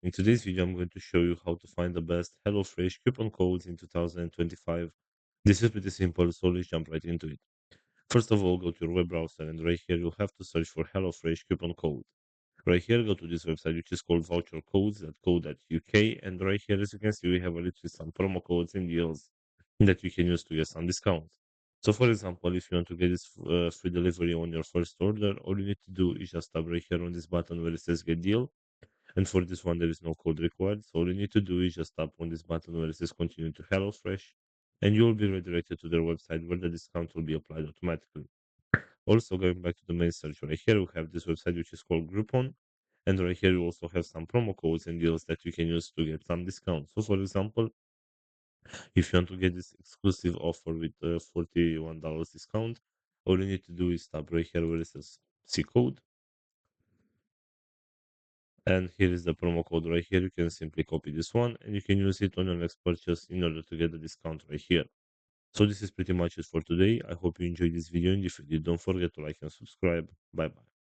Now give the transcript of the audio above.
In today's video, I'm going to show you how to find the best Hellofresh coupon codes in 2025. This is pretty simple, so let's jump right into it. First of all, go to your web browser, and right here you'll have to search for Hellofresh coupon code. Right here, go to this website, which is called vouchercodes.co.uk, and right here, as you can see, we have literally some promo codes and deals that you can use to get some discounts. So, for example, if you want to get this free delivery on your first order, all you need to do is just tap right here on this button where it says Get Deal, and for this one, there is no code required. So all you need to do is just tap on this button where it says continue to HelloFresh, and you will be redirected to their website where the discount will be applied automatically. Also, going back to the main search right here, we have this website which is called Groupon. And right here, you also have some promo codes and deals that you can use to get some discounts. So, for example, if you want to get this exclusive offer with $41 discount, all you need to do is tap right here where it says see code, and here is the promo code right here. You can simply copy this one and you can use it on your next purchase in order to get the discount right here. So this is pretty much it for today. I hope you enjoyed this video, and if you did, don't forget to like and subscribe. Bye bye.